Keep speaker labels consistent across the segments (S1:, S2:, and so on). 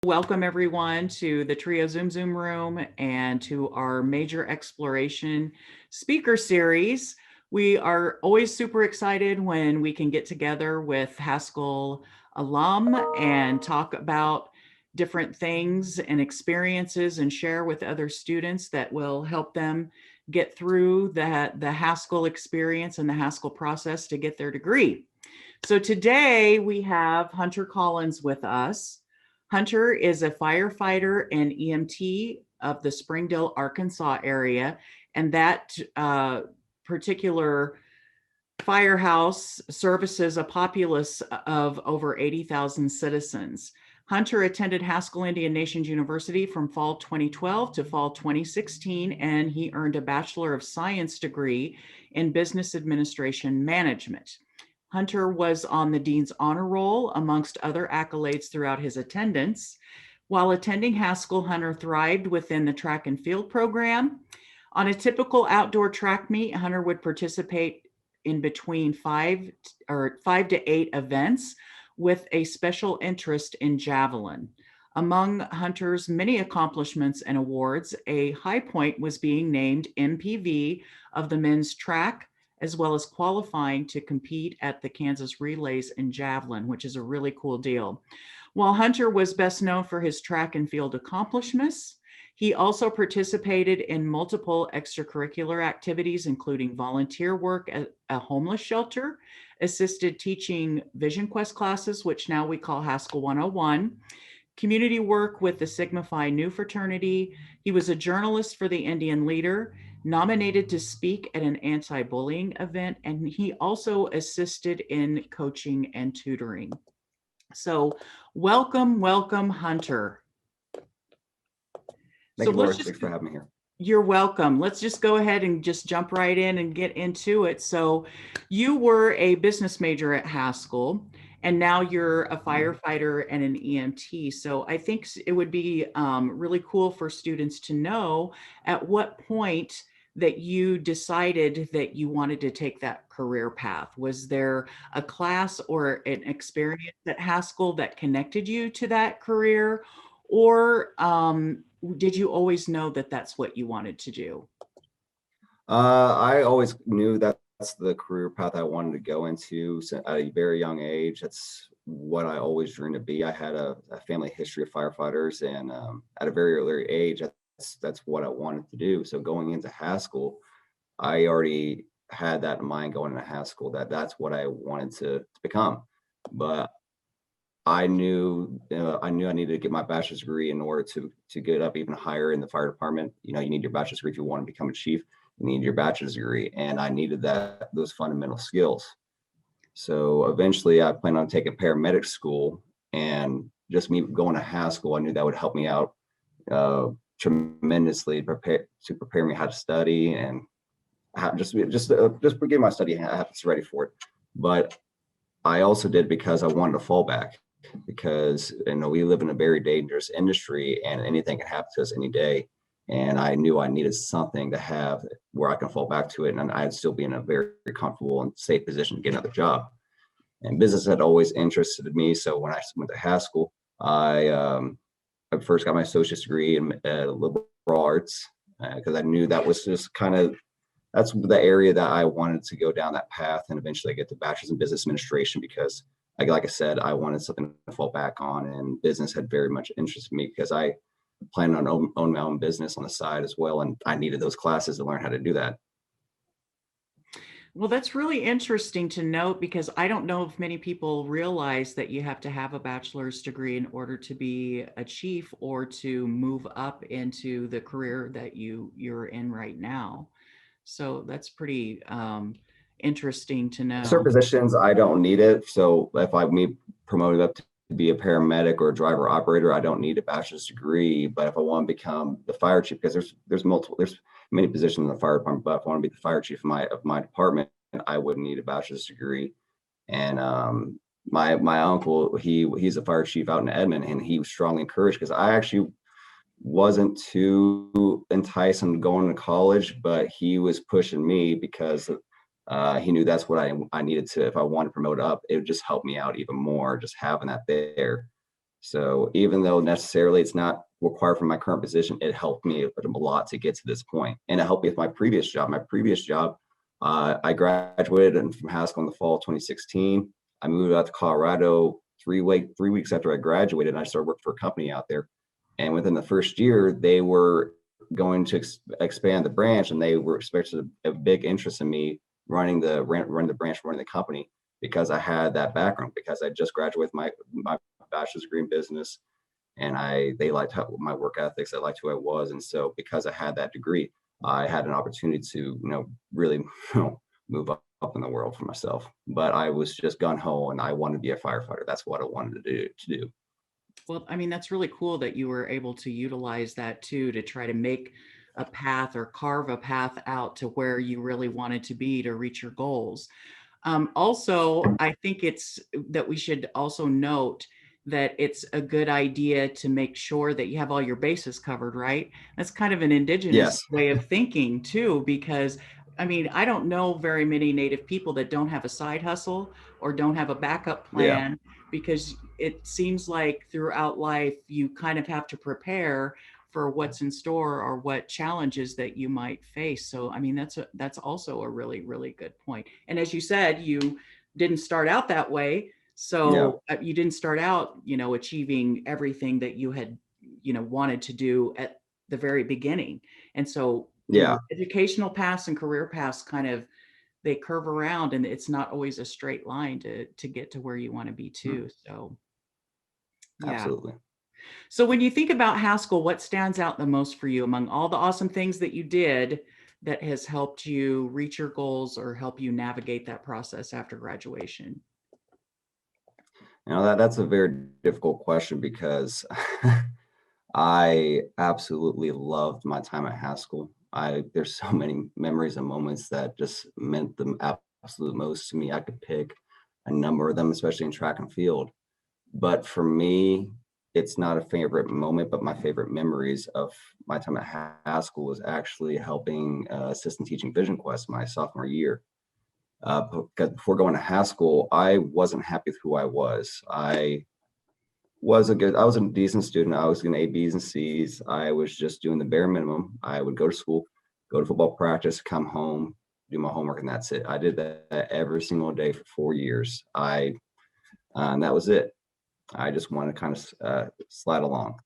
S1: Welcome everyone to the Trio Zoom room and to our major exploration speaker series. We are always super excited when we can get together with Haskell alum and talk about different things and experiences and share with other students that will help them get through the Haskell experience and the Haskell process to get their degree. So today we have Hunter Collins with us. Hunter is a firefighter and EMT of the Springdale, Arkansas area, and that particular firehouse services a populace of over 80,000 citizens. Hunter attended Haskell Indian Nations University from fall 2012 to fall 2016, and he earned a Bachelor of Science degree in Business Administration Management. Hunter was on the Dean's Honor Roll, amongst other accolades throughout his attendance. While attending Haskell, Hunter thrived within the track and field program. On a typical outdoor track meet, Hunter would participate in between five to eight events with a special interest in javelin. Among Hunter's many accomplishments and awards, a high point was being named MPV of the men's track, as well as qualifying to compete at the Kansas Relays in javelin, which is a really cool deal. While Hunter was best known for his track and field accomplishments, he also participated in multiple extracurricular activities, including volunteer work at a homeless shelter, assisted teaching Vision Quest classes, which now we call Haskell 101, community work with the Sigma Phi Nu fraternity. He was a journalist for the Indian Leader, nominated to speak at an anti-bullying event, and he also assisted in coaching and tutoring. So welcome, Hunter.
S2: Thank you, Laura. Thanks for having me here.
S1: You're welcome. Let's just go ahead and just jump right in and get into it. So you were a business major at Haskell, and now you're a firefighter and an EMT. So I think it would be really cool for students to know at what point that you decided that you wanted to take that career path. Was there a class or an experience at Haskell that connected you to that career? Or did you always know that that's what you wanted to do?
S2: I always knew that's the career path I wanted to go into at a very young age. That's what I always dreamed to be. I had a family history of firefighters, and at a very early age, that's what I wanted to do. So going into Haskell, I already had that in mind going into Haskell, that's what I wanted to become. But I knew I needed to get my bachelor's degree in order to get up even higher in the fire department. You know, you need your bachelor's degree if you want to become a chief. You need your bachelor's degree, and I needed those fundamental skills. So eventually, I planned on taking paramedic school, and just me going to Haskell, I knew that would help me out tremendously, to prepare me how to study and just get my study habits ready for it. But I also did because I wanted to fall back, because we live in a very dangerous industry and anything can happen to us any day. And I knew I needed something to have where I can fall back to it, and I'd still be in a very comfortable and safe position to get another job. And business had always interested me. So when I went to Haskell, I first got my associate's degree in liberal arts, because I knew that was just that's the area that I wanted to go down that path, and eventually get the bachelor's in business administration, because like I said, I wanted something to fall back on, and business had very much interested me because I planned on owning my own business on the side as well, and I needed those classes to learn how to do that.
S1: Well, that's really interesting to note, because I don't know if many people realize that you have to have a bachelor's degree in order to be a chief or to move up into the career that you're in right now. So that's pretty interesting to know.
S2: Certain positions, I don't need it. So if I'm promoted up to be a paramedic or a driver operator, I don't need a bachelor's degree. But if I want to become the fire chief, because there's many positions in the fire department, but if I want to be the fire chief of my department, I would need a bachelor's degree. And my uncle, he's a fire chief out in Edmond, and he was strongly encouraged, because I actually wasn't too enticed on going to college, but he was pushing me because he knew that's what I needed to, if I wanted to promote up, it would just help me out even more, just having that there. So even though necessarily it's not required for my current position, it helped me a lot to get to this point. And it helped me with my previous job. My previous job, I graduated from Haskell in the fall of 2016. I moved out to Colorado 3 weeks after I graduated, and I started working for a company out there. And within the first year, they were going to expand the branch, and they were expecting a big interest in me running the branch, running the company, because I had that background, because I just graduated my bachelor's degree in business, and they liked my work ethics. They liked who I was, and so because I had that degree, I had an opportunity to really move up in the world for myself. But I was just gun ho, and I wanted to be a firefighter. That's what I wanted to do.
S1: Well, I mean, that's really cool that you were able to utilize that too, to try to make a path or carve a path out to where you really wanted to be to reach your goals. Also, I think it's that we should also note that it's a good idea to make sure that you have all your bases covered, right? That's kind of an indigenous
S2: Yes.
S1: way of thinking too, because I mean, I don't know very many Native people that don't have a side hustle or don't have a backup
S2: Yeah.
S1: plan, because it seems like throughout life you kind of have to prepare for what's in store or what challenges that you might face. So I mean, that's also a really really good point. And as you said, you didn't start out that way.
S2: Yeah.
S1: So you didn't start out, achieving everything that you had, wanted to do at the very beginning. And so,
S2: Yeah.
S1: educational paths and career paths kind of, they curve around, and it's not always a straight line to get to where you want to be
S2: Mhm.
S1: too. So yeah.
S2: Absolutely.
S1: So when you think about Haskell, what stands out the most for you among all the awesome things that you did that has helped you reach your goals or help you navigate that process after graduation?
S2: That's a very difficult question, because I absolutely loved my time at Haskell. I There's so many memories and moments that just meant the absolute most to me. I could pick a number of them, especially in track and field. But for me, it's not a favorite moment, but my favorite memories of my time at Haskell was actually helping assistant teaching Vision Quest my sophomore year. Because before going to Haskell, I wasn't happy with who I was. I was a decent student. I was getting A, B's, and C's. I was just doing the bare minimum. I would go to school, go to football practice, come home, do my homework, and that's it. I did that every single day for 4 years. And that was it. I just wanted to kind of slide along.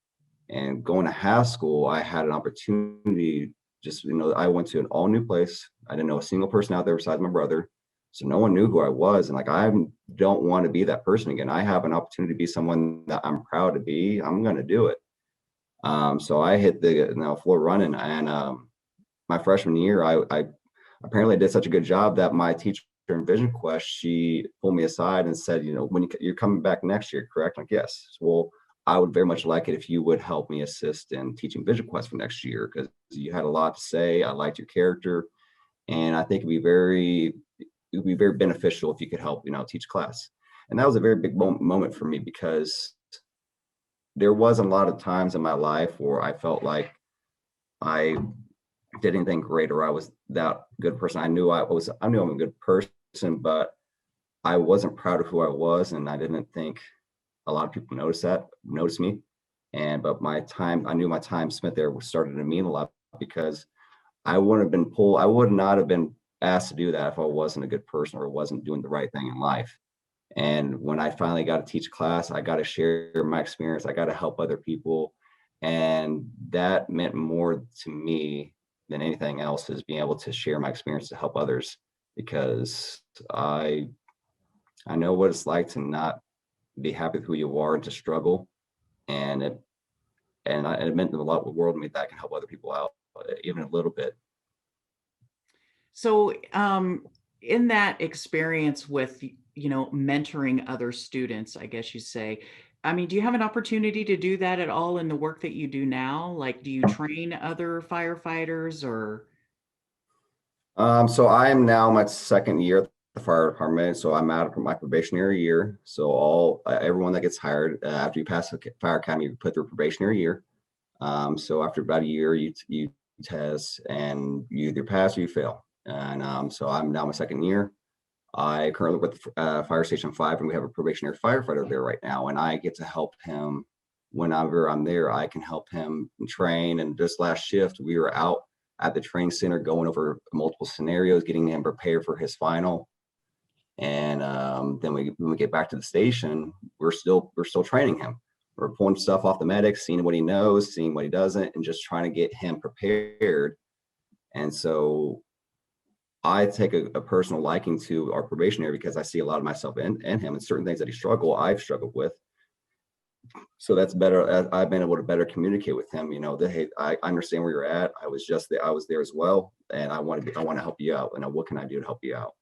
S2: And going to Haskell, I had an opportunity. I went to an all new place. I didn't know a single person out there besides my brother. So no one knew who I was. And like, I don't want to be that person again. I have an opportunity to be someone that I'm proud to be. I'm going to do it. So I hit the floor running. And my freshman year, I apparently did such a good job that my teacher in Vision Quest, she pulled me aside and said, when you're coming back next year, correct? Like, yes. Well, I would very much like it if you would help me assist in teaching Vision Quest for next year, because you had a lot to say. I liked your character, and I think it would be very beneficial if you could help, teach class. And that was a very big moment for me, because there wasn't a lot of times in my life where I felt like I did anything great, or I was that good person. I knew I'm a good person, but I wasn't proud of who I was, and I didn't think a lot of people noticed me. But I knew my time spent there was started to mean a lot, because I would not have been asked to do that if I wasn't a good person or wasn't doing the right thing in life. And when I finally got to teach class, I got to share my experience. I got to help other people. And that meant more to me than anything else, is being able to share my experience to help others, because I know what it's like to not be happy with who you are and to struggle. And it meant a lot with world to me that I can help other people out, even a little bit.
S1: So, in that experience with, mentoring other students, I guess you say, I mean, do you have an opportunity to do that at all in the work that you do now? Like, do you train other firefighters or?
S2: So I am now my second year at the fire department. So I'm out of my probationary year. So everyone that gets hired after you pass the fire academy, you put through probationary year. So after about a year, you test, and you either pass or you fail. And so I'm now my second year. I currently work with Fire Station 5, and we have a probationary firefighter there right now, and I get to help him whenever I'm there. I can help him train. And this last shift, we were out at the training center going over multiple scenarios, getting him prepared for his final. And then when we get back to the station, we're still training him. We're pulling stuff off the medics, seeing what he knows, seeing what he doesn't, and just trying to get him prepared. And so I take a personal liking to our probationary because I see a lot of myself in him, and certain things that I've struggled with. So that's better. I've been able to better communicate with him, that, hey, I understand where you're at. I was just there. I was there as well. And I want to help you out. And what can I do to help you out?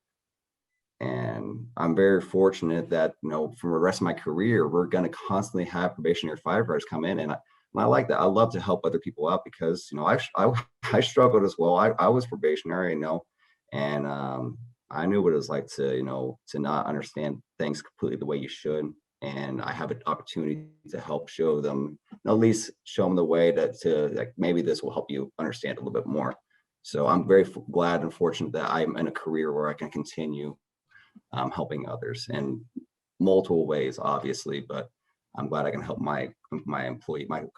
S2: And I'm very fortunate that, from the rest of my career, we're going to constantly have probationary firefighters come in. And I like that. I love to help other people out because, I struggled as well. I was probationary, and I knew what it was like to not understand things completely the way you should. And I have an opportunity to help show them, at least show them the way to like, maybe this will help you understand a little bit more. So I'm very glad and fortunate that I'm in a career where I can continue helping others in multiple ways, obviously, but I'm glad I can help my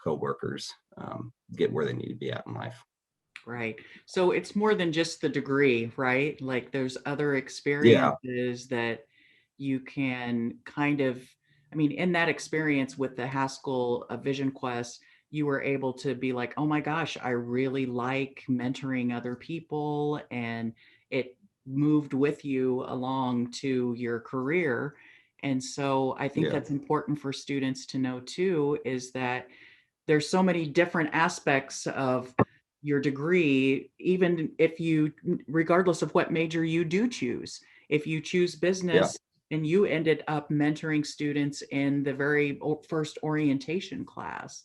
S2: coworkers get where they need to be at in life.
S1: Right. So it's more than just the degree, right? Like there's other
S2: Yeah,
S1: experiences that you can kind of, I mean, in that experience with the Haskell Vision Quest, you were able to be like, oh my gosh, I really like mentoring other people. And it moved with you along to your career. And so I think
S2: yeah,
S1: that's important for students to know too, is that there's so many different aspects of your degree, even if you, regardless of what major you do choose, if you choose
S2: yeah.
S1: business and you ended up mentoring students in the very first orientation class.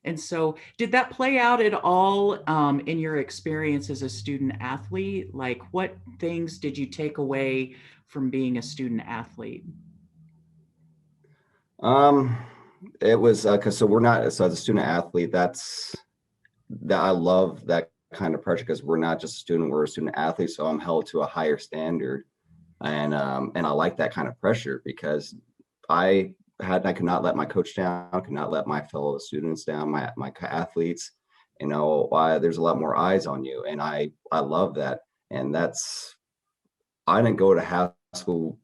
S1: And so, did that play out at all in your experience as a student athlete? Like, what things did you take away from being a student athlete?
S2: Um, it was because so we're not so as a student athlete, that I love that kind of pressure because we're not just a student, we're a student athlete. So I'm held to a higher standard. And I like that kind of pressure because I could not let my coach down, could not let my fellow students down, my athletes. There's a lot more eyes on you, and I love that. And I didn't go to high school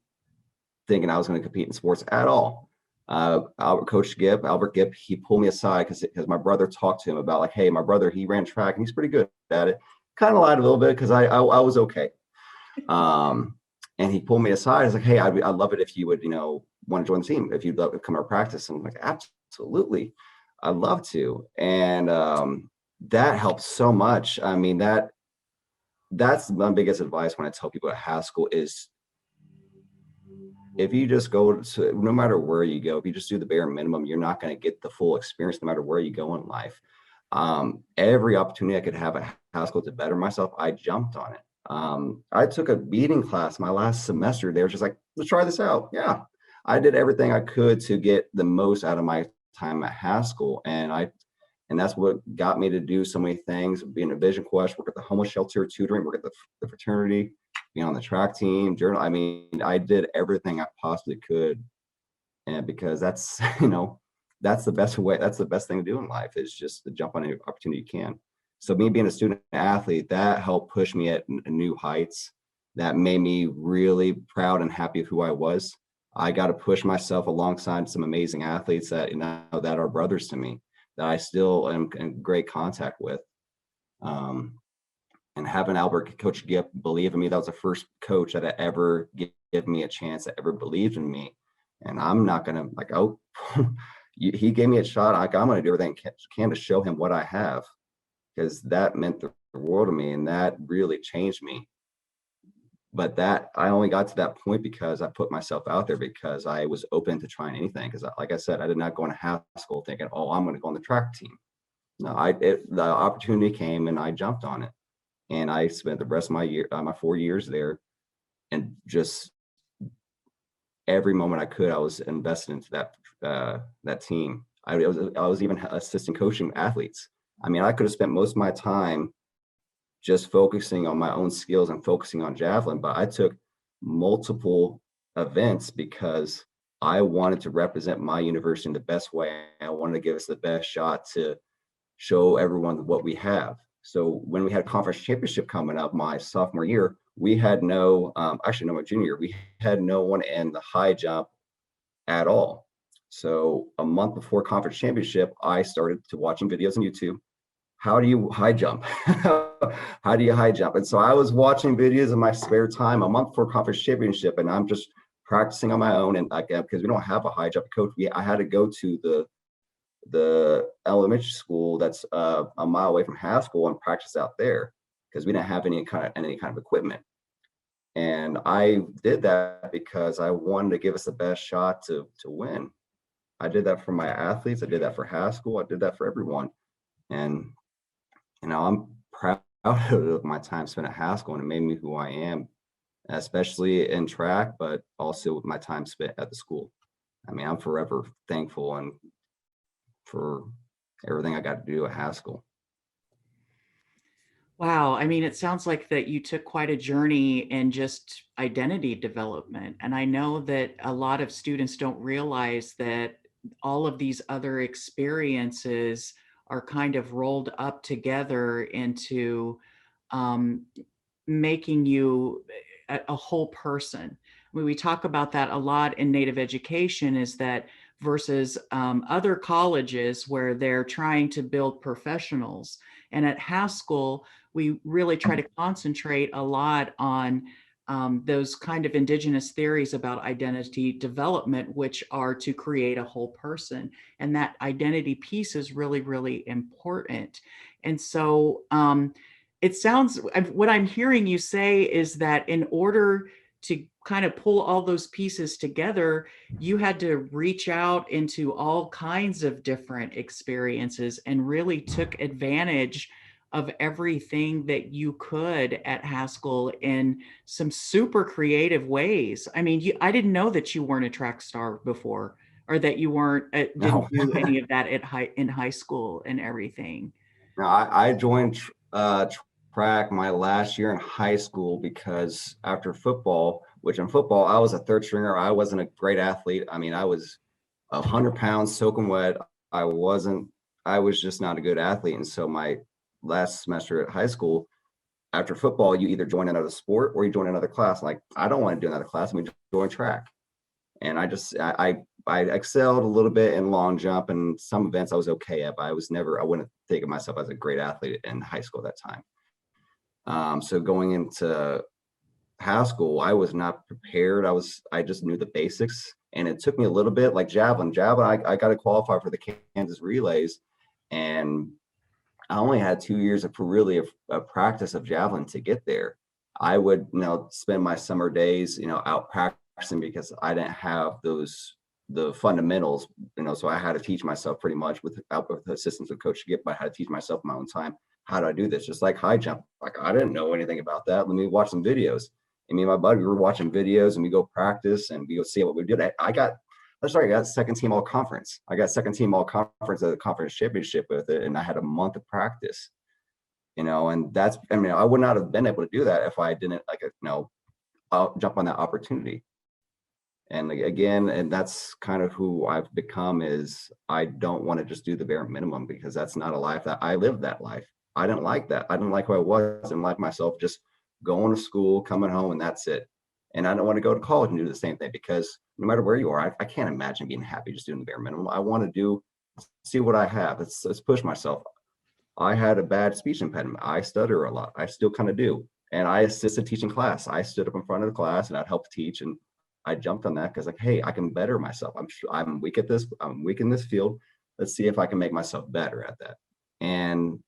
S2: thinking I was going to compete in sports at all. Albert Gibb, he pulled me aside because my brother talked to him about like, hey, my brother, he ran track and he's pretty good at it. Kind of lied a little bit because I was okay. Um, and he pulled me aside. He's like, hey, I'd love it if you would, want to join the team, if you'd love to come to our practice. And I'm like, absolutely. I'd love to. And that helps so much. I mean, that's my biggest advice when I tell people at Haskell is if you just go to, no matter where you go, if you just do the bare minimum, you're not going to get the full experience no matter where you go in life. Every opportunity I could have at Haskell to better myself, I jumped on it. I took a beading class my last semester. They were just like, let's try this out. Yeah. I did everything I could to get the most out of my time at Haskell. And that's what got me to do so many things, being a vision quest, work at the homeless shelter, tutoring, work at the fraternity, being on the track team, journal. I mean, I did everything I possibly could. And because that's, that's the best way, that's the best thing to do in life is just to jump on any opportunity you can. So me being a student athlete, that helped push me at new heights. That made me really proud and happy of who I was. I got to push myself alongside some amazing athletes that are brothers to me, that I still am in great contact with. And having Coach Gipp believe in me, that was the first coach that ever give me a chance, that ever believed in me. And I'm not gonna like, oh, he gave me a shot. I'm gonna do everything I can to show him what I have, because that meant the world to me, and that really changed me. But that I only got to that point because I put myself out there, because I was open to trying anything. Because, like I said, I did not go into Haskell thinking, "Oh, I'm going to go on the track team." No, the opportunity came and I jumped on it, and I spent the rest of my 4 years there, and just every moment I could, I was invested into that team. I was even assistant coaching athletes. I mean, I could have spent most of my time just focusing on my own skills and focusing on javelin, but I took multiple events because I wanted to represent my university in the best way. I wanted to give us the best shot to show everyone what we have. So when we had conference championship coming up my sophomore year, we had no, actually no, my junior year, we had no one in the high jump at all. So a month before conference championship, I started to watching videos on YouTube. How do you high jump? How do you high jump? And so I was watching videos in my spare time a month before conference championship, and I'm just practicing on my own. And like, because we don't have a high jump coach, I had to go to the elementary school that's a mile away from Haskell and practice out there because we didn't have any kind of equipment. And I did that because I wanted to give us the best shot to win. I did that for my athletes. I did that for Haskell. I did that for everyone. And I'm proud of my time spent at Haskell, and it made me who I am, especially in track, but also with my time spent at the school. I mean, I'm forever thankful and for everything I got to do at Haskell.
S1: Wow. I mean, it sounds like that you took quite a journey in just identity development. And I know that a lot of students don't realize that all of these other experiences are kind of rolled up together into um, making you a whole person. When we talk about that a lot in Native education, is that versus other colleges where they're trying to build professionals. And at Haskell, we really try to concentrate a lot on those kind of indigenous theories about identity development, which are to create a whole person. And that identity piece is really, really important. And so it sounds, what I'm hearing you say is that in order to kind of pull all those pieces together, you had to reach out into all kinds of different experiences and really took advantage of everything that you could at Haskell in some super creative ways. I mean, I didn't know that you weren't a track star before, or that you weren't
S2: No,
S1: didn't do any of that at high school and everything.
S2: no, I joined track my last year in high school because after football, which in football I was a third stringer, I wasn't a great athlete. I mean, I was 100 pounds soaking wet. I wasn't. I was just not a good athlete, and so my last semester at high school, after football, you either join another sport or you join another class. Like, I don't want to do another class. I'm going to join track. And I excelled a little bit in long jump and some events I was okay at, but I wouldn't think of myself as a great athlete in high school at that time. So going into Haskell, I was not prepared. I just knew the basics, and it took me a little bit. Like javelin, I got to qualify for the Kansas relays, and I only had 2 years of really a practice of javelin to get there. I would, spend my summer days, out practicing because I didn't have the fundamentals, so I had to teach myself pretty much with the assistance of Coach Skip, but I had to teach myself in my own time. How do I do this? Just like high jump. Like, I didn't know anything about that. Let me watch some videos. And me and my buddy, we were watching videos and we go practice and we go see what we did. I got second team all conference. I got second team all conference at the conference championship with it. And I had a month of practice, and I would not have been able to do that if I didn't jump on that opportunity. And again, and that's kind of who I've become, is I don't want to just do the bare minimum, because that's not a life that I lived. That life, I didn't like that. I didn't like who I was. I didn't like myself just going to school, coming home, and that's it. And I don't want to go to college and do the same thing, because no matter where you are, I can't imagine being happy just doing the bare minimum. I want to see what I have. Let's push myself. I had a bad speech impediment. I stutter a lot. I still kind of do. And I assisted teaching class. I stood up in front of the class and I'd help teach. And I jumped on that because, like, hey, I can better myself. I'm weak at this. I'm weak in this field. Let's see if I can make myself better at that. And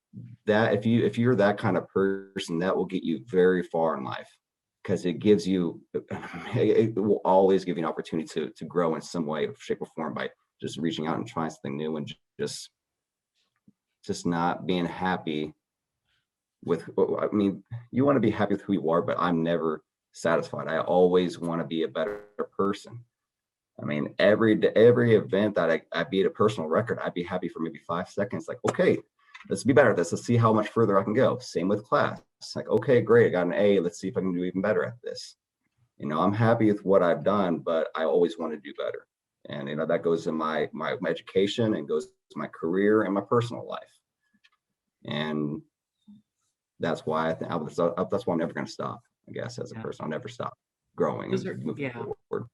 S2: that, if you're that kind of person, that will get you very far in life, because it will always give you an opportunity to grow in some way, shape, or form, by just reaching out and trying something new, and just not being happy with. I mean, you want to be happy with who you are, but I'm never satisfied. I always want to be a better person. I mean, every event that I beat a personal record, I'd be happy for maybe 5 seconds. Like, okay, let's be better at this. Let's see how much further I can go. Same with class. It's like, okay, great, I got an A. Let's see if I can do even better at this. I'm happy with what I've done, but I always want to do better. And that goes in my education and goes to my career and my personal life. And that's why that's why I'm never going to stop. I guess as a
S1: Yeah.
S2: person, I'll never stop growing
S1: Those
S2: and
S1: are,
S2: moving
S1: yeah.
S2: forward.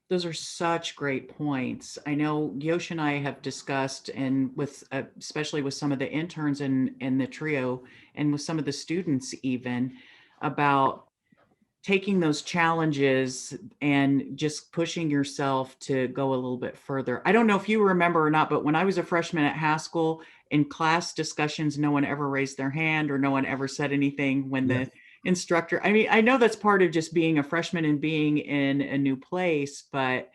S1: Those are such great points. I know Yosh and I have discussed, and with especially with some of the interns in the trio, and with some of the students even, about taking those challenges and just pushing yourself to go a little bit further. I don't know if you remember or not, but when I was a freshman at Haskell, in class discussions, no one ever raised their hand or no one ever said anything when
S2: Yeah,
S1: the instructor, I mean, I know that's part of just being a freshman and being in a new place, but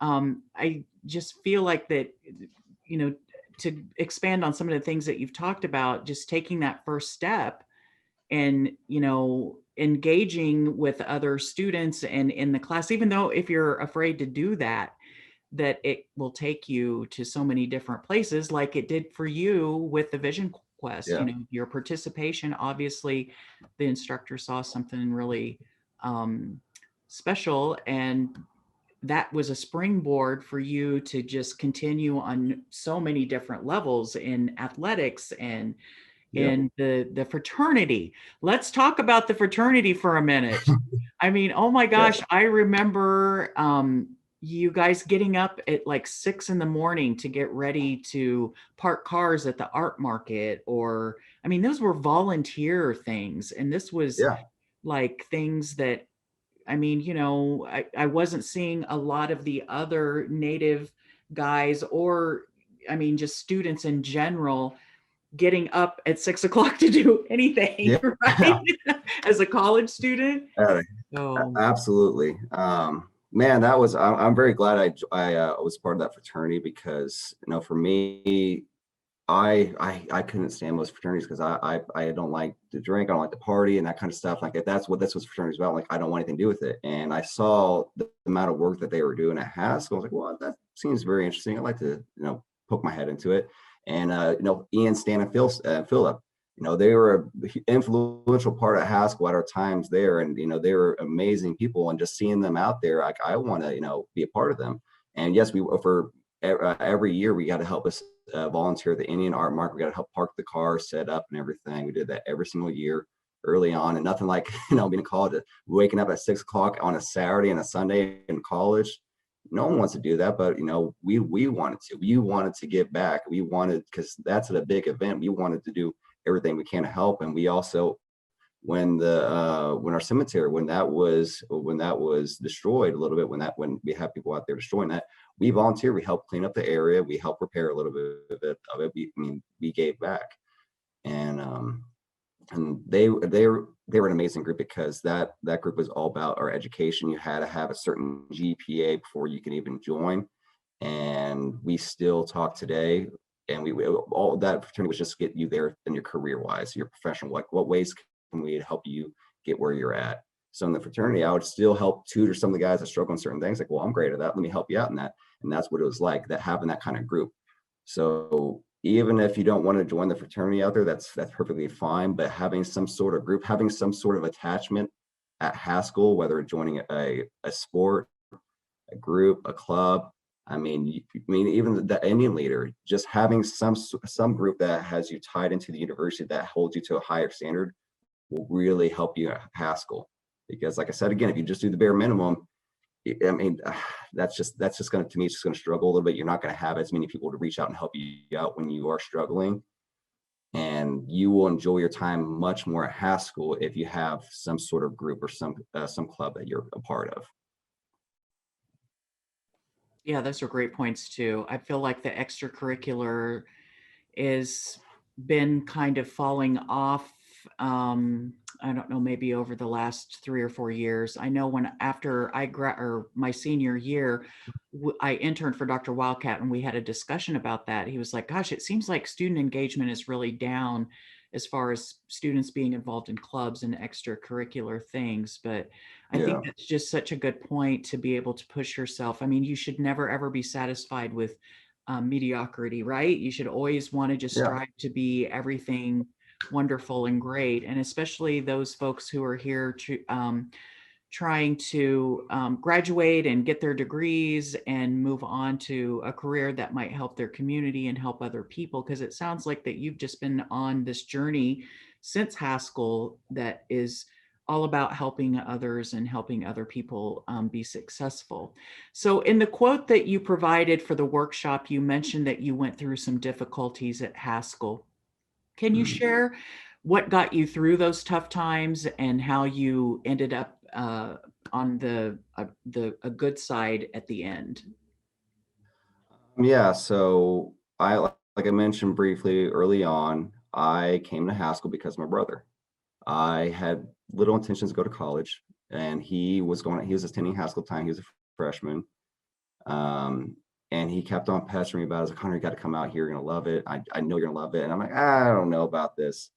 S1: I just feel like that, you know, to expand on some of the things that you've talked about, just taking that first step and, engaging with other students and in the class, even though if you're afraid to do that, that it will take you to so many different places like it did for you with the vision quest.
S2: yeah,
S1: Your participation, obviously the instructor saw something really um, special, and that was a springboard for you to just continue on so many different levels in athletics and
S2: yeah,
S1: in the fraternity. Let's talk about the fraternity for a minute. I mean, oh my
S2: yeah,
S1: gosh, I remember you guys getting up at like 6 in the morning to get ready to park cars at the art market, or I mean, those were volunteer things. And this was
S2: yeah,
S1: like things that, I mean, I wasn't seeing a lot of the other native guys, or I mean, just students in general getting up at 6 o'clock to do anything,
S2: yeah.
S1: right? As a college student.
S2: Uh,
S1: So
S2: Absolutely. Man, I'm very glad I was part of that fraternity because, for me, I couldn't stand most fraternities because I don't like to drink, I don't like to party and that kind of stuff. Like if that's what fraternity's about. Like I don't want anything to do with it. And I saw the amount of work that they were doing at Haskell. I was like, well, that seems very interesting. I'd like to, poke my head into it. And Ian, Stan, and Philip, they were an influential part of Haskell at our times there, and they were amazing people. And just seeing them out there, like I want to, be a part of them. And yes, we for every year we got to help us volunteer at the Indian Art Market. We got to help park the car, set up, and everything. We did that every single year early on, and nothing like being in college, waking up at 6 o'clock on a Saturday and a Sunday in college. No one wants to do that, but we wanted to. We wanted to give back. We wanted, because that's a big event. We wanted to do everything we can to help, and we also, when our cemetery, when that was destroyed a little bit, when we have people out there destroying that, we volunteered. We helped clean up the area. We helped repair a little bit of it. We gave back, and they were an amazing group because that group was all about our education. You had to have a certain GPA before you can even join, and we still talk today. And all that fraternity was just to get you there in your career wise, your professional. Like what ways can we help you get where you're at? So in the fraternity, I would still help tutor some of the guys that struggle in certain things. Like, well, I'm great at that. Let me help you out in that. And that's what it was like, that having that kind of group. So even if you don't want to join the fraternity out there, that's perfectly fine. But having some sort of group, having some sort of attachment at Haskell, whether joining a sport, a group, a club. Even the Indian leader, just having some group that has you tied into the university that holds you to a higher standard will really help you at Haskell. Because, like I said again, if you just do the bare minimum, I mean, that's just going to me, it's just going to struggle a little bit. You're not going to have as many people to reach out and help you out when you are struggling, and you will enjoy your time much more at Haskell if you have some sort of group or some club that you're a part of.
S1: yeah, those are great points too. I feel like the extracurricular is been kind of falling off. I don't know, maybe over the last 3 or 4 years. I know when after or my senior year, I interned for Dr. Wildcat, and we had a discussion about that. He was like, "Gosh, it seems like student engagement is really down as far as students being involved in clubs and extracurricular things." But I think
S2: Yeah,
S1: that's just such a good point to be able to push yourself. I mean, you should never ever be satisfied with mediocrity, right? You should always want to just
S2: yeah,
S1: strive to be everything wonderful and great. And especially those folks who are here to trying to graduate and get their degrees and move on to a career that might help their community and help other people. Because it sounds like that you've just been on this journey since Haskell that is all about helping others and helping other people be successful. So in the quote that you provided for the workshop, you mentioned that you went through some difficulties at Haskell. Can you
S2: Mhm.
S1: share what got you through those tough times and how you ended up on the a good side at the end?
S2: Yeah, so like I mentioned briefly early on, I came to Haskell because of my brother. I had little intentions to go to college, and he was attending Haskell time. He was a freshman, um, and he kept on pestering me about it. I was like, Hunter, you got to come out here. You're gonna love it. I know you're gonna love it. And I'm like, I don't know about this.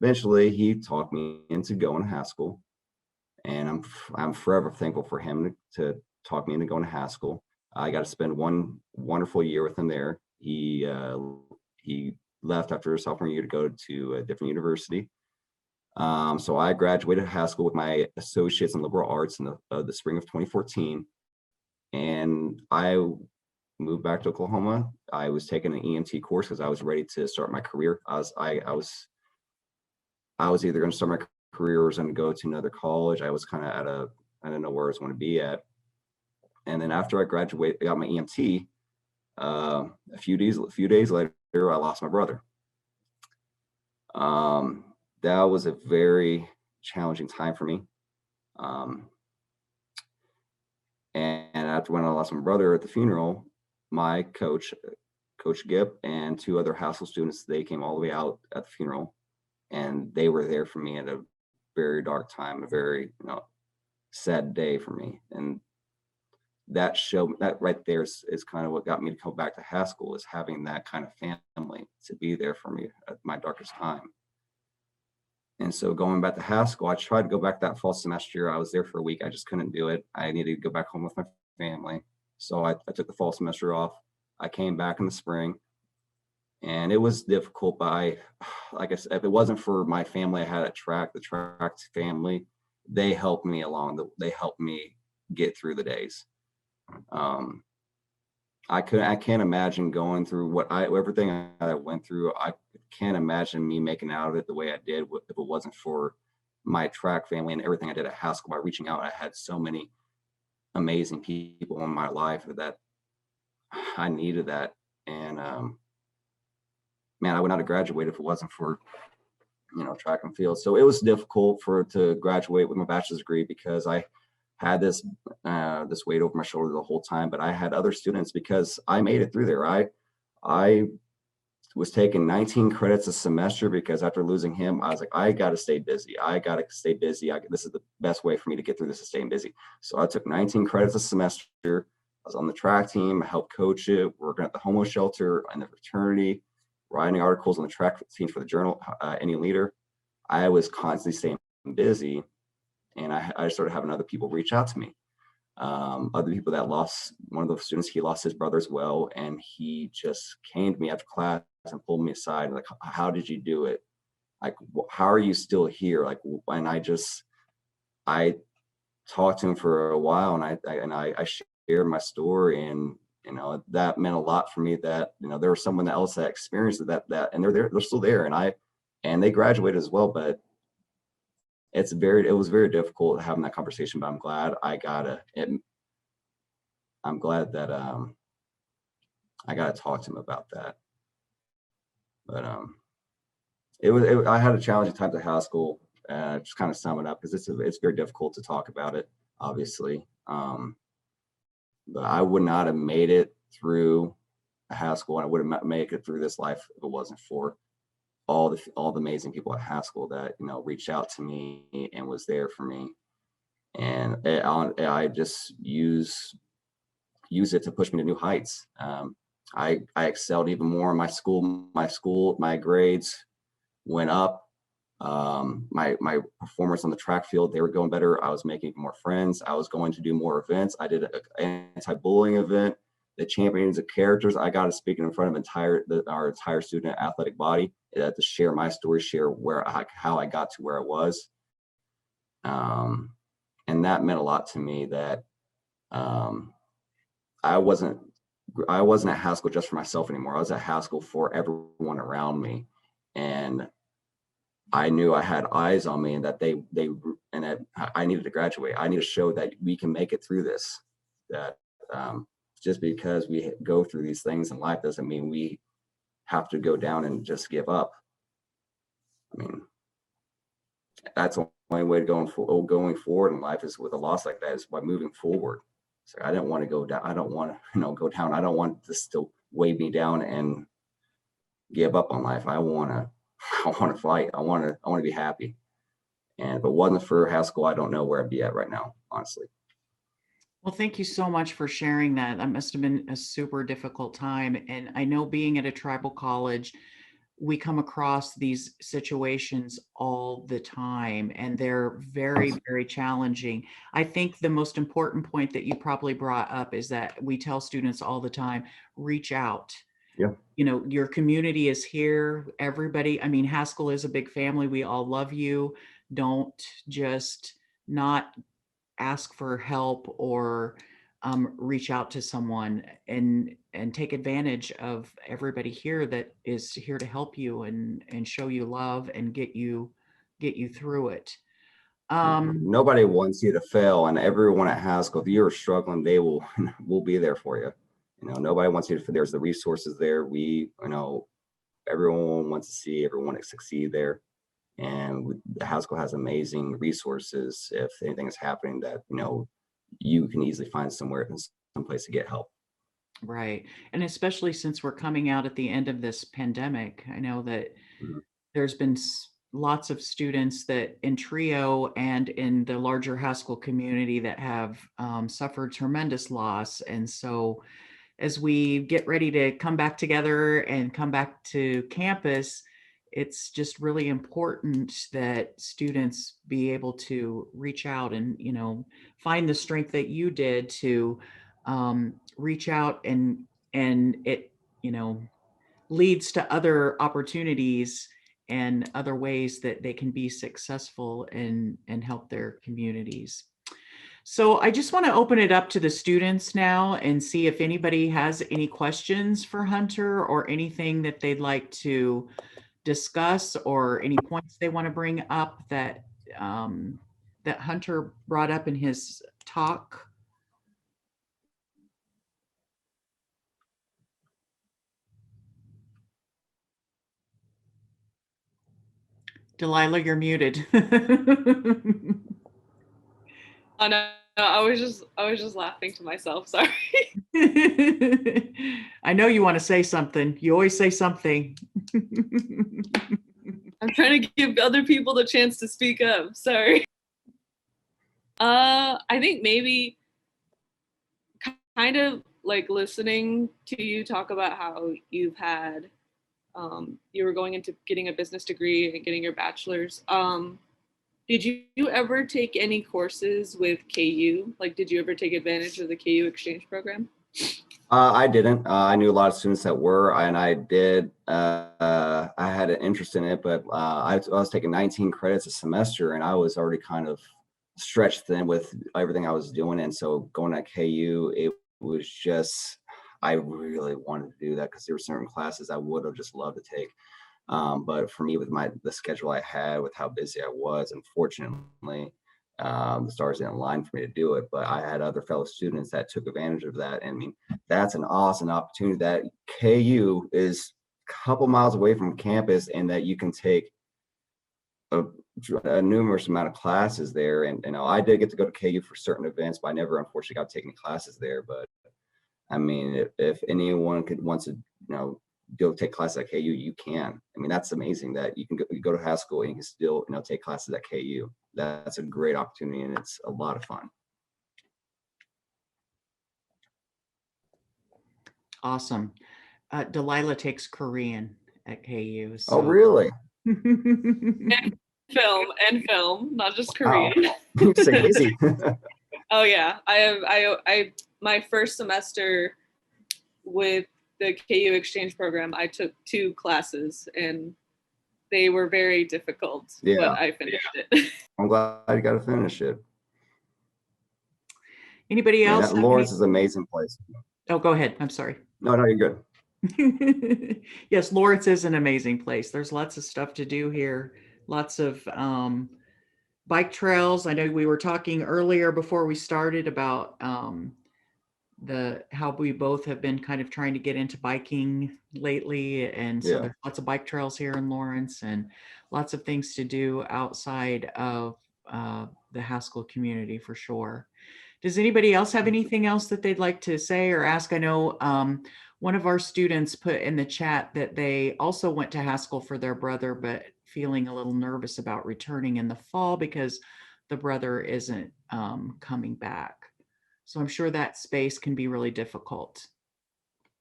S2: Eventually, he talked me into going to Haskell, and I'm forever thankful for him to talk me into going to Haskell. I got to spend one wonderful year with him there. He left after his sophomore year to go to a different university. So I graduated Haskell with my associates in liberal arts in the spring of 2014, and I moved back to Oklahoma. I was taking an EMT course because I was ready to start my career. I was either going to start my career or was going to go to another college. I was kind of I didn't know where I was going to be at. And then after I graduated, I got my EMT. A few days later, I lost my brother. Um, that was a very challenging time for me. Um, and after when I lost my brother at the funeral, my coach, Coach Gipp, and two other Haskell students, they came all the way out at the funeral, and they were there for me at a very dark time, a very sad day for me. And that right there is kind of what got me to come back to Haskell, is having that kind of family to be there for me at my darkest time. And so going back to Haskell, I tried to go back that fall semester. I was there for a week. I just couldn't do it. I needed to go back home with my family. So I took the fall semester off. I came back in the spring, and it was difficult. But like I said, if it wasn't for my family I had at track, the track family, they helped me they helped me get through the days. Um, I can't imagine going through everything I went through. I can't imagine me making it out of it the way I did if it wasn't for my track family and everything I did at Haskell. By reaching out, I had so many amazing people in my life that I needed that. And man, I would not have graduated if it wasn't for track and field. So it was difficult to graduate with my bachelor's degree because I had this weight over my shoulder the whole time. But I had other students because I made it through there. I was taking 19 credits a semester because after losing him, I was like, I got to stay busy. I got to stay busy. This is the best way for me to get through this, is staying busy. So I took 19 credits a semester. I was on the track team. I helped coach it, working at the homeless shelter and the fraternity, writing articles on the track team for the journal, Any Leader. I was constantly staying busy, and I started having other people reach out to me. Other people that lost one of the students, he lost his brother as well, and he just came to me after class and pulled me aside, like, how did you do it? Like, how are you still here? Like, and I talked to him for a while, and I shared my story, and that meant a lot for me, that there was someone else that experienced that and they're still there, and they graduated as well. But it was very difficult having that conversation, but I'm glad that I got to talk to him about that. But I had a challenging time at Haskell. Just kind of sum it up, because it's very difficult to talk about it, obviously. But I would not have made it through Haskell, and I would have made it through this life if it wasn't for all the amazing people at Haskell that reached out to me and was there for me. And I just use it to push me to new heights. I excelled even more in my school. My grades went up. My performance on the track field, they were going better. I was making more friends. I was going to do more events. I did an anti-bullying event, the champions of characters. I got to speak in front of our entire student athletic body, to share my story, share how I got to where I was. And that meant a lot to me that um, I wasn't at Haskell just for myself anymore. I was at Haskell for everyone around me. And I knew I had eyes on me and that and that I needed to graduate. I need to show that we can make it through this. That just because we go through these things in life doesn't mean we have to go down and just give up. I mean, that's the only way going forward in life is with a loss like that is by moving forward. So I didn't want to go down. I don't want to go down. I don't want this to weigh me down and give up on life. I want to fight. I want to be happy. And if it wasn't for Haskell, I don't know where I'd be at right now, honestly.
S1: Well, thank you so much for sharing that. That must have been a super difficult time. And I know being at a tribal college, we come across these situations all the time, and they're very, very challenging. I think the most important point that you probably brought up is that we tell students all the time, reach out.
S2: Yeah.
S1: You know, your community is here. Everybody, I mean, Haskell is a big family. We all love you. Don't just not ask for help or reach out to someone, and take advantage of everybody here that is here to help you and show you love and get you through it.
S2: Nobody wants you to fail, and everyone at Haskell, if you're struggling, they will will be there for you. Nobody wants you to. There's the resources there. Everyone wants to see everyone to succeed there. And the Haskell has amazing resources. If anything is happening that, you can easily find somewhere, someplace to get help.
S1: Right. And especially since we're coming out at the end of this pandemic, I know that
S2: Mhm.
S1: there's been lots of students that in Trio and in the larger Haskell community that have suffered tremendous loss. And so as we get ready to come back together and come back to campus, it's just really important that students be able to reach out and, find the strength that you did to reach out, and it, leads to other opportunities and other ways that they can be successful and help their communities. So I just want to open it up to the students now and see if anybody has any questions for Hunter or anything that they'd like to discuss or any points they want to bring up that Hunter brought up in his talk. Delilah, you're muted.
S3: Oh no, I was just laughing to myself. Sorry.
S1: I know you want to say something. You always say something.
S3: I'm trying to give other people the chance to speak up. Sorry. I think maybe kind of like listening to you talk about how you've had you were going into getting a business degree and getting your bachelor's. Did you ever take any courses with KU? Like, did you ever take advantage of the KU exchange program?
S2: I didn't. I knew a lot of students that were, and I did. I had an interest in it, but I was taking 19 credits a semester, and I was already kind of stretched thin with everything I was doing. And so going to KU, it was just, I really wanted to do that because there were certain classes I would have just loved to take. But for me, with the schedule I had, with how busy I was, unfortunately, the stars didn't align for me to do it. But I had other fellow students that took advantage of that. And I mean, that's an awesome opportunity. That KU is a couple miles away from campus, and that you can take a numerous amount of classes there. And I did get to go to KU for certain events, but I never unfortunately got to take any classes there. But I mean, if anyone wants to, go take classes at KU, you can. I mean, that's amazing that you can go to Haskell and you can still, take classes at KU. That's a great opportunity, and it's a lot of fun.
S1: Awesome. Delilah takes Korean at KU.
S2: So. Oh, really?
S3: film, not just Korean.
S2: Oh, so easy.
S3: Oh yeah, I my first semester with the KU exchange program, I took 2 classes and they were very difficult, but I finished it.
S2: I'm glad you got to finish it.
S1: Anybody
S2: I mean,
S1: else
S2: that
S1: have any?
S2: Lawrence is an amazing place.
S1: Oh, go ahead. I'm sorry.
S2: No, no, you're good.
S1: Yes, Lawrence is an amazing place. There's lots of stuff to do here. Lots of bike trails. I know we were talking earlier before we started about the how we both have been kind of trying to get into biking lately, and so
S2: Yeah.
S1: there's lots of bike trails here in Lawrence and lots of things to do outside of the Haskell community for sure. Does anybody else have anything else that they'd like to say or ask? I know one of our students put in the chat that they also went to Haskell for their brother, but feeling a little nervous about returning in the fall because the brother isn't coming back. So I'm sure that space can be really difficult.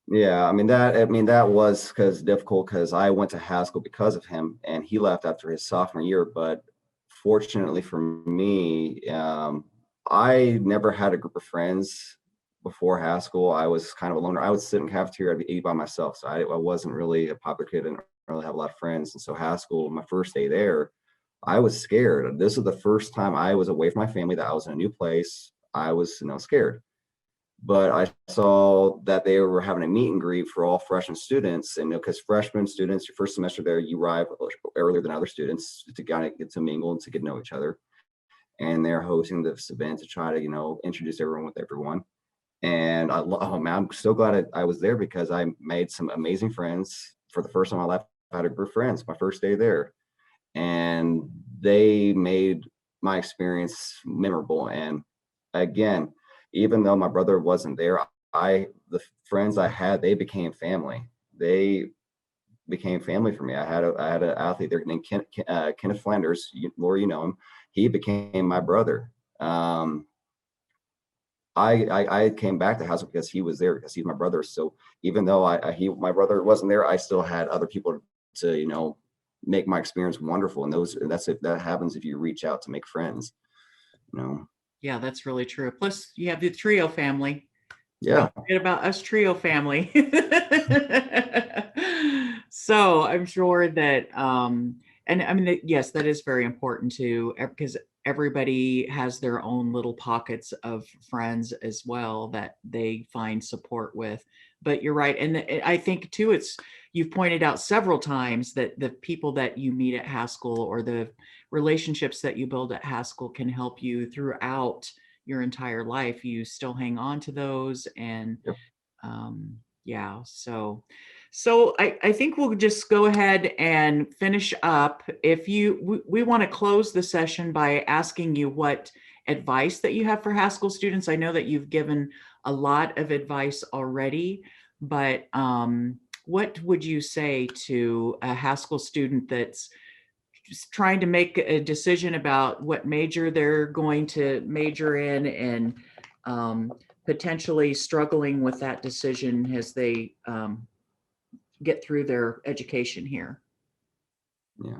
S2: Yeah, that was difficult because I went to Haskell because of him, and he left after his sophomore year. But fortunately for me, I never had a group of friends before Haskell. I was kind of a loner. I would sit in cafeteria, I'd eat by myself, so I wasn't really a popular kid and really have a lot of friends. And so Haskell, my first day there, I was scared. This was the first time I was away from my family, that I was in a new place. I was, scared. But I saw that they were having a meet and greet for all freshman students, and because freshman students, your first semester there, you arrive earlier than other students to kind of get to mingle and to get to know each other. And they're hosting this event to try to, introduce everyone with everyone. And oh man, I'm so glad I was there because I made some amazing friends. For the first time I left, I had a group of friends my first day there, and they made my experience memorable. And again, even though my brother wasn't there, the friends I had, they became family. They became family for me. I had an athlete there named Kenneth Flanders. Laura, you know him. He became my brother. I came back to Haskell because he was there, because he's my brother. So even though my brother wasn't there, I still had other people to make my experience wonderful. And that happens if you reach out to make friends.
S1: Yeah, that's really true. Plus, you have the Trio family.
S2: Yeah.
S1: Don't forget about us Trio family. So I'm sure that, and I mean, yes, that is very important too, because everybody has their own little pockets of friends as well that they find support with. But you're right. And I think too, you've pointed out several times that the people that you meet at Haskell or the relationships that you build at Haskell can help you throughout your entire life. You still hang on to those, and
S2: Yep.
S1: yeah, so I think we'll just go ahead and finish up. If we want to close the session by asking you what advice that you have for Haskell students. I know that you've given a lot of advice already, but what would you say to a Haskell student that's just trying to make a decision about what major they're going to major in, and potentially struggling with that decision as they get through their education here?
S2: Yeah.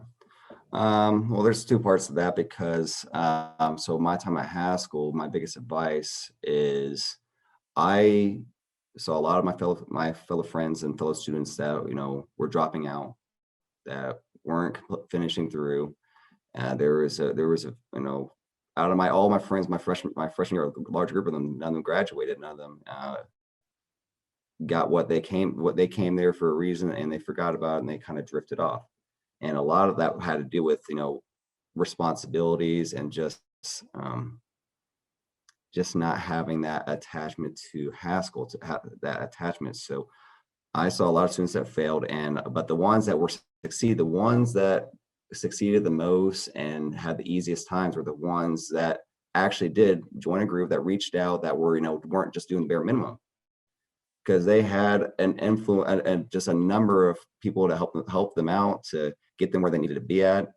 S2: Well, there's two parts to that, because so my time at Haskell, my biggest advice is I saw a lot of my fellow friends and fellow students that were dropping out, that weren't finishing through. There was a out of all my friends, my freshman year, a large group of them, none of them graduated. None of them got what they came there for a reason, and they forgot about it, and they kind of drifted off. And a lot of that had to do with responsibilities, and just not having that attachment to Haskell, to have that attachment. So I saw a lot of students that failed, but the ones that the ones that succeeded the most and had the easiest times were the ones that actually did join a group, that reached out, that weren't just doing the bare minimum, because they had an influence and just a number of people to help them out, to get them where they needed to be at.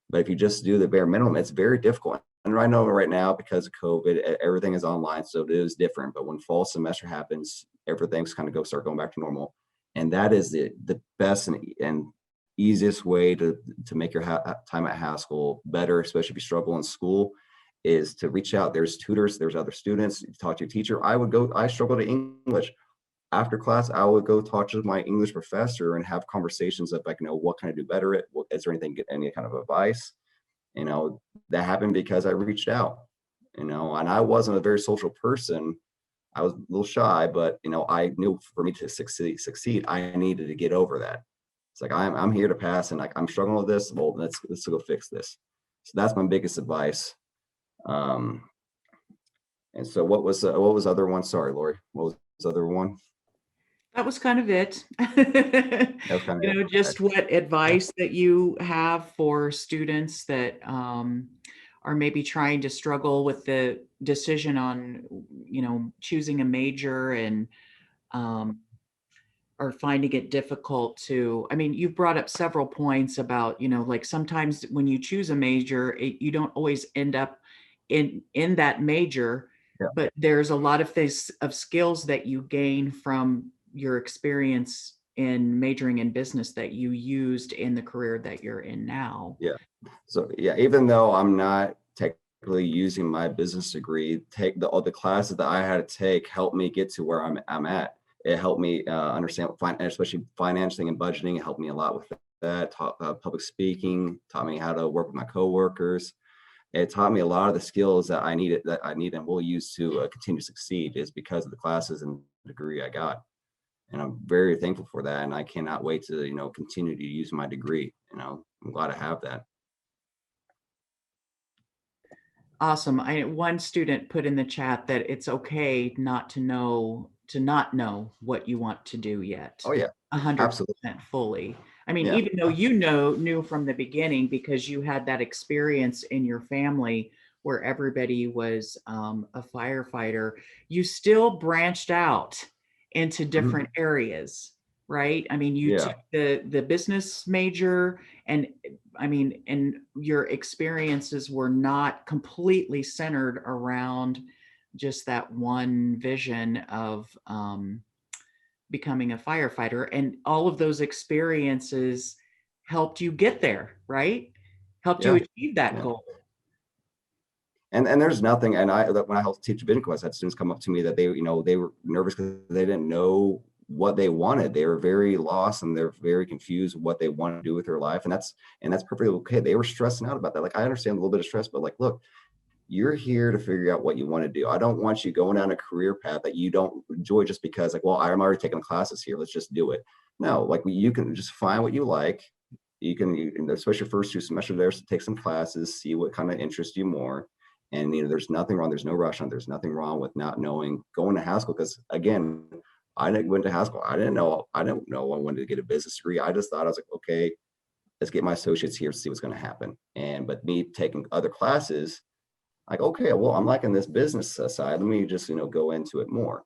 S2: But if you just do the bare minimum, it's very difficult. And I know right now, because of COVID, everything is online, so it is different. But when fall semester happens, everything's kind of start going back to normal. And that is the best and easiest way to make your time at Haskell better, especially if you struggle in school, is to reach out. There's tutors, there's other students. You talk to your teacher. I struggled in English. After class, I would go talk to my English professor and have conversations of what can I do better at? Is there any kind of advice? That happened because I reached out. and I wasn't a very social person. I was a little shy, but I knew for me to succeed, I needed to get over that. It's like I'm here to pass, and like I'm struggling with this. Well, let's go fix this. So that's my biggest advice. Um, and so what was the other one? Sorry, Lori. What was the other one?
S1: That was kind of it.
S2: That was kind of it. Okay.
S1: Just what
S2: Yeah.
S1: advice that you have for students that are maybe trying to struggle with the decision on, choosing a major and um, are finding it difficult to, I mean, you've brought up several points about, like sometimes when you choose a major, you don't always end up in that major,
S2: Yeah.
S1: but there's a lot of things of skills that you gain from your experience in majoring in business that you used in the career that you're in now.
S2: Yeah. So yeah, even though I'm not technically using my business degree, take all the classes that I had to take helped me get to where I'm at. It helped me understand, especially financing and budgeting. It helped me a lot with that. Taught public speaking, taught me how to work with my coworkers. It taught me a lot of the skills that I need and will use to continue to succeed, is because of the classes and degree I got. And I'm very thankful for that. And I cannot wait to, continue to use my degree. I'm glad I have that.
S1: Awesome. One student put in the chat that it's okay to not know what you want to do yet.
S2: Oh yeah,
S1: 100%
S2: absolutely.
S1: fully. I mean,
S2: Yeah.
S1: even though knew from the beginning because you had that experience in your family where everybody was a firefighter, you still branched out into
S2: Mhm.
S1: different areas, right? I mean, you
S2: Yeah.
S1: took the business major, and I mean, and your experiences were not completely centered around just that one vision of becoming a firefighter. And all of those experiences helped you get there, right? Helped you
S2: Yeah.
S1: achieve that
S2: Yeah.
S1: goal.
S2: And there's nothing, and when I helped teach vision class, I had students come up to me that they were nervous because they didn't know what they wanted. They were very lost and they're very confused what they want to do with their life. And that's perfectly okay. They were stressing out about that. Like, I understand a little bit of stress, but like, look, you're here to figure out what you want to do. I don't want you going down a career path that you don't enjoy just because, like, well, I'm already taking classes here. Let's just do it. No, like, you can just find what you like. Especially your first 2 semesters there, so take some classes, see what kind of interests you more. And there's nothing wrong. There's no rush on. There's nothing wrong with not knowing going to Haskell. Because again, I didn't went to Haskell. I didn't know I wanted to get a business degree. I just thought, I was like, okay, let's get my associates here to see what's going to happen. But me taking other classes, like, okay, well, I'm liking this business side. Let me just, go into it more.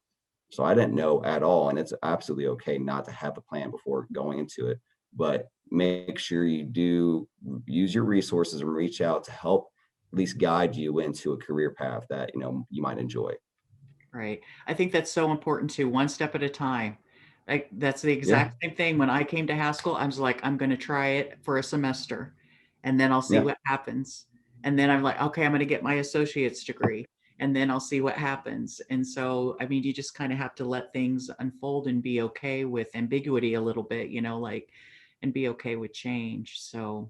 S2: So I didn't know at all. And it's absolutely okay not to have a plan before going into it, but make sure you do use your resources and reach out to help at least guide you into a career path that, you might enjoy.
S1: Right. I think that's so important too, one step at a time. Like that's the
S2: Yeah.
S1: exact same thing. When I came to Haskell, I was like, I'm going to try it for a semester and then I'll see
S2: Yeah.
S1: what happens. And then I'm like, okay, I'm going to get my associate's degree and then I'll see what happens. And so, I mean, you just kind of have to let things unfold and be okay with ambiguity a little bit, like, and be okay with change. So,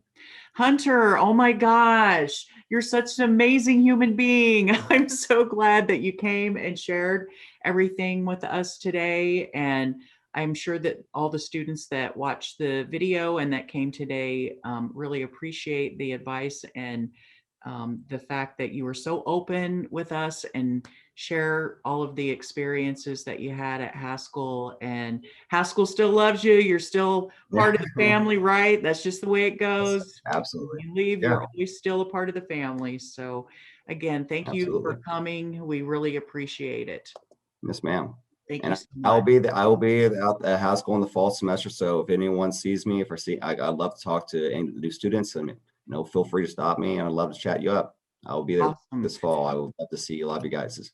S1: Hunter, oh my gosh, you're such an amazing human being. I'm so glad that you came and shared everything with us today. And I'm sure that all the students that watched the video and that came today really appreciate the advice and the fact that you were so open with us and share all of the experiences that you had at Haskell. And Haskell still loves you. You're still part of the
S2: Yeah.
S1: family, right? That's just the way it
S2: Yes,
S1: goes. When
S2: absolutely.
S1: you leave,
S2: Yeah,
S1: you're always still a part of the family. So again, thank you for
S2: absolutely.
S1: coming. We really appreciate it.
S2: Yes, ma'am.
S1: Thank you
S2: And
S1: so much.
S2: I will be out at Haskell in the fall semester. So if anyone sees me, if I see, I'd love to talk to any new students, and feel free to stop me, and I'd love to chat you up. I will be there
S1: Awesome.
S2: this fall. I would love to see a lot of you guys.